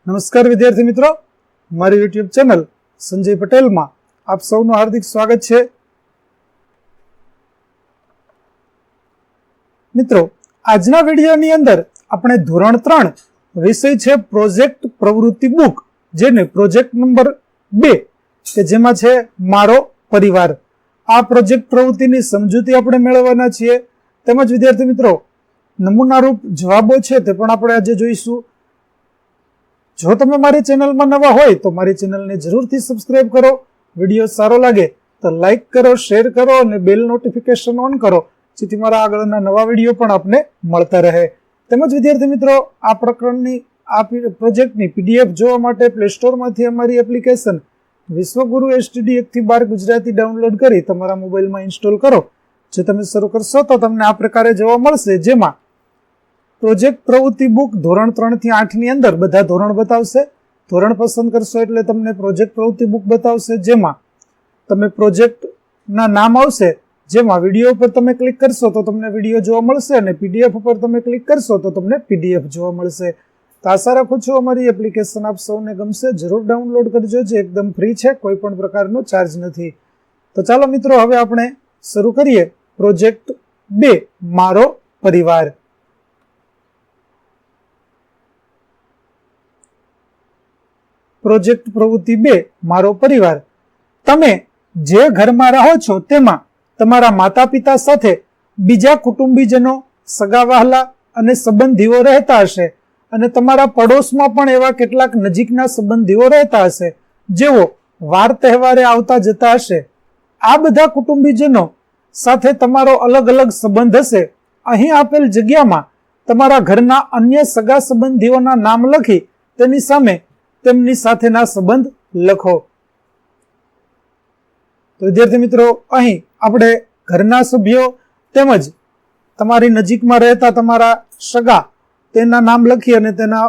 નમસ્કાર વિદ્યાર્થી મિત્રો, મારી યુટ્યુબ ચેનલ સંજય પટેલમાં આપ સૌનું હાર્દિક સ્વાગત છે. મિત્રો, આજના વિડીયોની અંદર આપણે ધોરણ 3 વિષય છે પ્રોજેક્ટ પ્રવૃત્તિ બુક, જેને પ્રોજેક્ટ નંબર 2 કે જેમાં છે મારો પરિવાર, આ પ્રોજેક્ટ પ્રવૃત્તિની સમજૂતી આપણે મેળવવાના છીએ. તેમજ વિદ્યાર્થી મિત્રો, નમૂનારૂપ જવાબો છે તે પણ આપણે આજે જોઈશું. જો તમે મારી ચેનલમાં નવા હોય તો મારી ચેનલને જરૂરથી સબસ્ક્રાઇબ કરો. વિડીયો સારો લાગે તો લાઇક કરો, શેર કરો અને બેલ નોટિફિકેશન ઓન કરો, જેથી મારા આગળના નવા વિડીયો પણ આપને મળતા રહે. તેમજ વિદ્યાર્થી મિત્રો, આ પ્રકરણની આ પ્રોજેક્ટની PDF જોવા માટે પ્લે સ્ટોરમાંથી અમારી એપ્લિકેશન વિશ્વગુરુ STD 1 થી 12 ગુજરાતી ડાઉનલોડ કરી તમારા મોબાઈલમાં ઇન્સ્ટોલ કરો. જે તમે શરૂ કરશો તો તમને આ પ્રકારે જોવા મળશે, જેમાં પ્રોજેક્ટ પ્રવૃત્તિ બુક ધોરણ 3 થી 8 ની અંદર બધા ધોરણ બતાવશે. ધોરણ પસંદ કરશો એટલે તમને પ્રોજેક્ટ પ્રવૃત્તિ બુક બતાવશે, જેમાં તમે પ્રોજેક્ટના નામ આવશે, જેમાં વિડીયો ઉપર તમે ક્લિક કરશો તો તમને વિડીયો જોવા મળશે અને PDF ઉપર તમે ક્લિક કરશો તો તમને PDF જોવા મળશે. તો આશા રાખું છું અમારી એપ્લિકેશન આપ સૌને ગમશે. જરૂર ડાઉનલોડ કરજો, જે એકદમ ફ્રી છે, કોઈ પણ પ્રકારનો ચાર્જ નથી. તો ચાલો મિત્રો, હવે આપણે શરૂ કરીએ પ્રોજેક્ટ 2 મારો પરિવાર. પ્રોજેક્ટ પ્રવૃત્તિ 2 મારો પરિવાર. તમે જે ઘરમાં રહો છો તેમાં તમારા માતા પિતા સાથે બીજા કુટુંબીજનો, સગા વહાલા અને સંબંધીઓ રહેતા હશે, અને તમારા પડોશમાં પણ એવા કેટલાક નજીકના સંબંધીઓ રહેતા હશે, જેઓ વાર તહેવારે આવતા જતા હશે. આ બધા કુટુંબીજનો સાથે તમારો અલગ અલગ સંબંધ હશે. અહીં આપેલ જગ્યામાં તમારા ઘરના અન્ય સગા સંબંધીઓના નામ લખી તેની સામે તેમની સાથેના સંબંધ લખો. તો વિદ્યાર્થી મિત્રો, અહીં આપણે ઘરના સભ્યો તેમજ તમારી નજીકમાં રહેતા તમારા સગા તેના નામ લખી અને તેના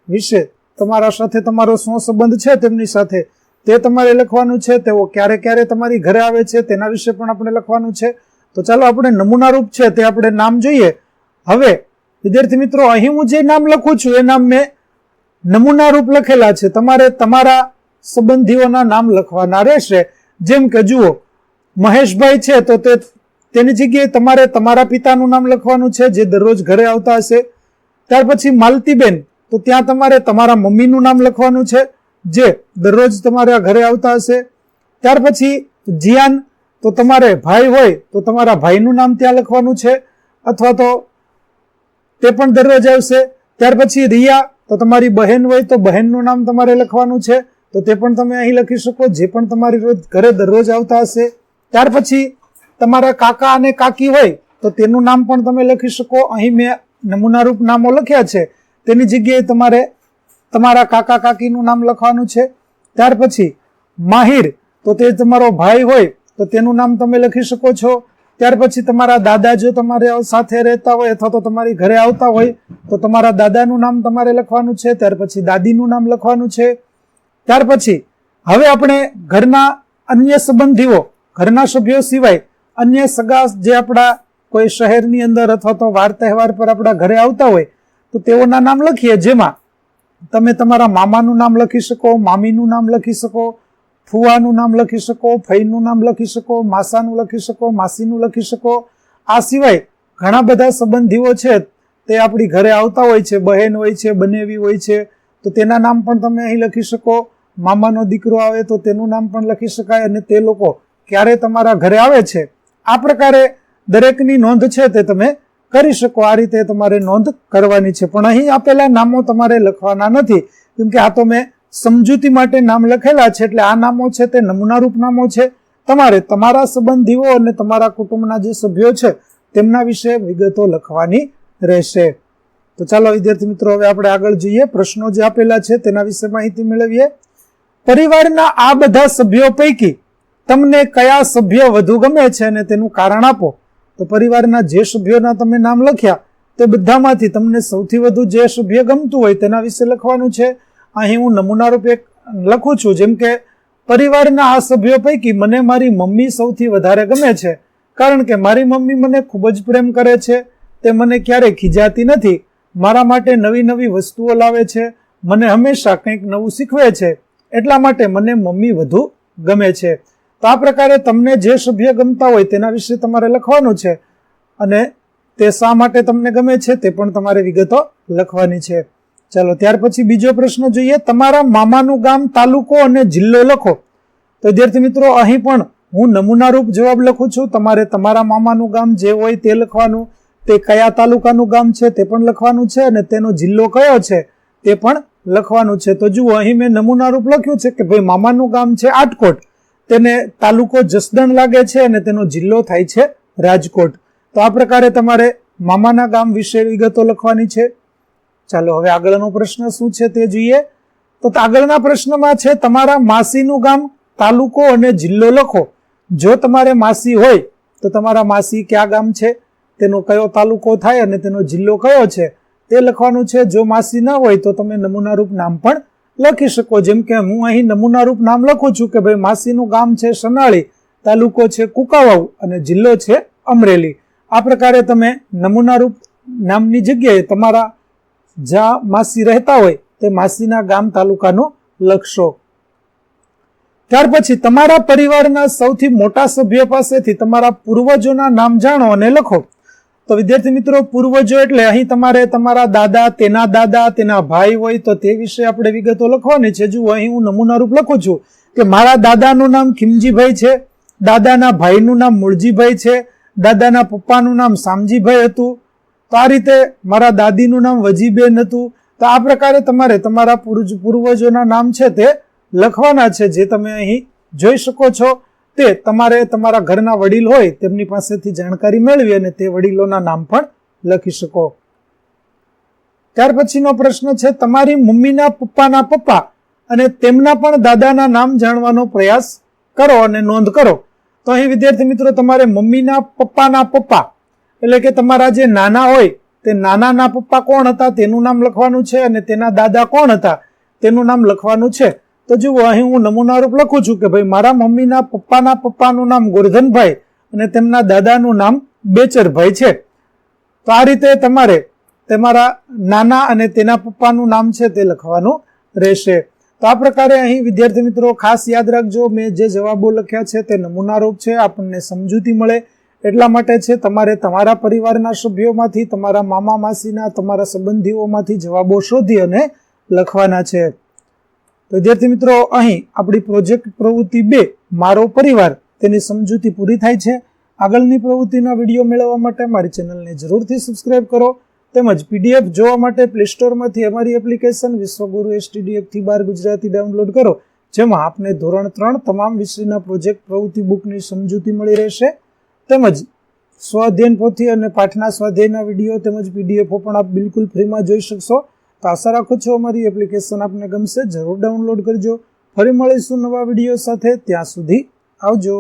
વિશે તમારા સાથે તમારો શું સંબંધ છે તેમની સાથે તે તમારે લખવાનું છે. તેઓ ક્યારે ક્યારે તમારી ઘરે આવે છે તેના વિશે પણ આપણે લખવાનું છે. તો ચાલો આપણે નમૂનારૂપ છે તે આપણે નામ જોઈએ. હવે વિદ્યાર્થી મિત્રો, અહીં હું જે નામ લખું છું એ નામ મેં નમૂના રૂપ લખેલા છે. તમારે તમારા સંબંધીઓના નામ લખવાના રહેશે. જેમ કે જુઓ, મહેશભાઈ છે તો તેની જગ્યાએ તમારે તમારા પિતાનું નામ લખવાનું છે, જે દરરોજ ઘરે આવતા હશે. ત્યાર પછી માલતીબેન, તો ત્યાં તમારે તમારા મમ્મીનું નામ લખવાનું છે, જે દરરોજ તમારા ઘરે આવતા હશે. ત્યાર પછી જીયાન, તો તમારે ભાઈ હોય તો તમારા ભાઈનું નામ ત્યાં લખવાનું છે, અથવા તો તે પણ દરરોજ આવશે. ત્યાર પછી રિયા, તો તમારી બહેન હોય તો બહેનનું નામ તમારે લખવાનું છે, તો તે પણ તમે અહીં લખી શકો, જે પણ તમારી ઘરે દરરોજ આવતા હશે. ત્યાર પછી તમારા કાકા અને કાકી હોય તો તેનું નામ પણ તમે લખી શકો. અહીં મેં નમૂનારૂપ નામો લખ્યા છે, તેની જગ્યાએ તમારે તમારા કાકા કાકીનું નામ લખવાનું છે. ત્યાર પછી માહિર, તો તે તમારો ભાઈ હોય તો તેનું નામ તમે લખી શકો છો. ત્યાર પછી તમારા દાદા, જો તમારે સાથે રહેતા હોય અથવા તો તમારી ઘરે આવતા હોય તો તમારા દાદાનું નામ તમારે લખવાનું છે. ત્યાર પછી દાદીનું નામ લખવાનું છે. ત્યાર પછી હવે આપણે ઘરના અન્ય સંબંધીઓ, ઘરના સભ્યો સિવાય અન્ય સગા જે આપણા કોઈ શહેરની અંદર અથવા તો વાર તહેવાર પર આપણા ઘરે આવતા હોય તો તેઓના નામ લખીએ, જેમાં તમે તમારા મામાનું નામ લખી શકો, મામીનું નામ લખી શકો, ફુવાનું નામ લખી શકો, ફઈનું નામ લખી શકો, માસાનું લખી શકો, માસીનું લખી શકો. આ સિવાય ઘણા બધા સંબંધીઓ છે તે આપણી ઘરે આવતા હોય છે, બહેન હોય છે, બનેવી હોય છે, તો તેના નામ પણ તમે અહીં લખી શકો. મામાનો દીકરો આવે તો તેનું નામ પણ લખી શકાય, અને તે લોકો ક્યારે તમારા ઘરે આવે છે આ પ્રકારે દરેકની નોંધ છે તે તમે કરી શકો. આ રીતે તમારે નોંધ કરવાની છે. પણ અહીં આપેલા નામો તમારે લખવાના નથી, કેમ કે આ તો મેં સમજૂતી માટે નામ લખેલા છે, એટલે આ નામો છે તે નમૂનારૂપ નામો છે. તમારે તમારા સંબંધીઓ અને તમારા કુટુંબના જે સભ્યો છે તેમના વિશે વિગતો લખવાની રહેશે. તો ચાલો વિદ્યાર્થી મિત્રો, હવે આપણે આગળ જઈએ. પ્રશ્નો જે આપેલા છે તેના વિશે માહિતી મેળવીએ. પરિવારના આ બધા સભ્યો પૈકી તમને કયા સભ્ય વધુ ગમે છે અને તેનું કારણ આપો. તો પરિવારના જે સભ્યોના તમે નામ લખ્યા તે બધામાંથી તમને સૌથી વધુ જે સભ્ય ગમતું હોય તેના વિશે લખવાનું છે. અહીં હું નમૂનારૂપ એક લખું છું, જેમ કે પરિવારના આ સભ્યો પૈકી મને મારી મમ્મી સૌથી વધારે ગમે છે, કારણ કે મારી મમ્મી મને ખૂબ જ પ્રેમ કરે છે. તે મને ક્યારેય ખીજાતી નથી, મારા માટે નવી નવી વસ્તુઓ લાવે છે, મને હંમેશા કંઈક નવું શીખવે છે, એટલા માટે મને મમ્મી વધુ ગમે છે. તો આ પ્રકારે તમને જે સભ્ય ગમતા હોય તેના વિશે તમારે લખવાનું છે અને તે શા માટે તમને ગમે છે તે પણ તમારે વિગતો લખવાની છે. ચાલો ત્યાર પછી બીજો પ્રશ્ન જોઈએ. તમારા મામાનું ગામ, તાલુકો અને જિલ્લો લખો. તો વિદ્યાર્થી મિત્રો, અહીં પણ હું નમૂનારૂપ જવાબ લખું છું. તમારે તમારા મામાનું ગામ જે હોય તે લખવાનું, તે કયા તાલુકાનું ગામ છે તે પણ લખવાનું છે અને તેનો જિલ્લો કયો છે તે પણ લખવાનું છે. તો જુઓ, અહીં મેં નમૂનારૂપ લખ્યું છે કે ભાઈ મામાનું ગામ છે આટકોટ, તેને તાલુકો જસદણ લાગે છે અને તેનો જિલ્લો થાય છે રાજકોટ. તો આ પ્રકારે તમારે મામાના ગામ વિશે વિગતો લખવાની છે. ચાલો હવે આગળનો પ્રશ્ન શું છે તે જોઈએ. તો આગળના પ્રશ્નમાં છે તમારા માસીનું ગામ, તાલુકો અને જિલ્લો લખો. જો તમારે માસી હોય તો તમારા માસી કયા ગામ છે, તેનો કયો તાલુકો થાય અને તેનો જિલ્લો કયો છે તે લખવાનું છે. જો માસી ન હોય તો તમે નમૂનારૂપ નામ પણ લખી શકો. જેમ કે હું અહીં નમૂનારૂપ નામ લખું છું કે ભાઈ માસીનું ગામ છે સનાળી, તાલુકો છે કુકાવાવ અને જિલ્લો છે અમરેલી. આ પ્રકારે તમે નમૂનારૂપ નામની જગ્યાએ તમારા જ્યાં માસી રહેતા હોય તે માસીના ગામ, તાલુકાનું લખશો. ત્યાર પછી તમારા પરિવારના સૌથી મોટા સભ્ય પાસેથી તમારા પૂર્વજોના નામ જાણો અને લખો. તો વિદ્યાર્થી મિત્રો, પૂર્વજો એટલે અહીં તમારે તમારા દાદા, તેના ભાઈ હોય તો તે વિશે આપણે વિગતો લખવાની છે. જુઓ, અહીં હું નમૂનારૂપ લખું છું કે મારા દાદાનું નામ ખીમજીભાઈ છે, દાદાના ભાઈનું નામ મૂળજીભાઈ છે, દાદાના પપ્પાનું નામ શામજીભાઈ હતું. તો આ રીતે મારા દાદીનું નામ વજીબેન હતું. તો આ પ્રકારે તમારે તમારા પૂર્વજોના નામ છે તે લખવાના છે. જે તમે અહીં જોઈ શકો છો તે તમારે તમારા ઘરના વડીલ હોય તેમની પાસેથી જાણકારી મેળવી અને તે વડીલોના નામ પણ લખી શકો. ત્યાર પછીનો પ્રશ્ન છે તમારી મમ્મીના પપ્પાના પપ્પા અને તેમના પણ દાદાના નામ જાણવાનો પ્રયાસ કરો અને નોંધ કરો. તો અહીં વિદ્યાર્થી મિત્રો, તમારે મમ્મીના પપ્પાના પપ્પા એટલે કે તમારા જે નાના હોય તે નાનાના પપ્પા કોણ હતા તેનું નામ લખવાનું છે અને તેના દાદા કોણ હતા તેનું નામ લખવાનું છે. તો જુઓ, અહીં હું નમૂનારૂપ લખું છું કે ભાઈ મારા મમ્મીના પપ્પાના પપ્પાનું નામ ગોરધનભાઈ અને તેમના દાદાનું નામ બેચરભાઈ છે. તો આ રીતે તમારે તમારા નાના અને તેના પપ્પાનું નામ છે તે લખવાનું રહેશે. તો આ પ્રકારે અહીં વિદ્યાર્થી મિત્રો ખાસ યાદ રાખજો, મેં જે જવાબો લખ્યા છે તે નમૂનારૂપ છે, આપણને સમજૂતી મળે એટલા માટે છે. તમારે તમારા પરિવારના સભ્યોમાંથી, તમારા મામા માસીના, તમારા સંબંધીઓમાંથી જવાબો શોધી અને લખવાના છે. તો વિદ્યાર્થી મિત્રો, અહીં આપણી પ્રોજેક્ટ પ્રવૃત્તિ 2 મારો પરિવાર તેની સમજૂતી પૂરી થાય છે. આગળની પ્રવૃત્તિના વિડીયો મેળવવા માટે મારી ચેનલને જરૂરથી સબસ્ક્રાઇબ કરો. તેમજ પીડીએફ જોવા માટે પ્લે સ્ટોરમાંથી અમારી એપ્લિકેશન વિશ્વગુરુ STD1 થી 12 ગુજરાતી ડાઉનલોડ કરો, જેમાં આપને ધોરણ 3 તમામ વિષયના પ્રોજેક્ટ પ્રવૃત્તિ બુકની સમજૂતી મળી રહેશે. તેમજ સ્વાધ્યાયન પોથી અને પાઠના સ્વાધ્યાયના વિડીયો તેમજ પીડીએફો પણ આપ બિલકુલ ફ્રીમાં જોઈ શકશો. તો આશા રાખું છું અમારી એપ્લિકેશન આપને ગમશે. જરૂર ડાઉનલોડ કરજો. ફરી મળીશું નવા વિડીયો સાથે. ત્યાં સુધી આવજો.